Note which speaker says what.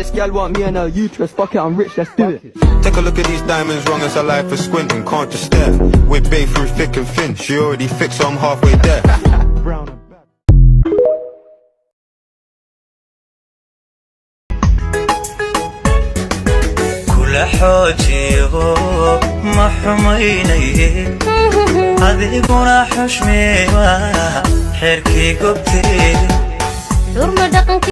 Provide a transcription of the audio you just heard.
Speaker 1: this gal want me and her uterus. Fuck it, I'm rich, let's do it.
Speaker 2: Take a look at these diamonds, wrong as her life for squinting. Can't just stare. We're bae through thick and thin. She already fixed, so I'm halfway there.
Speaker 1: Brown.
Speaker 3: كل حوجيغو ما حمينيه أذيقنا حشمي حركي قبتي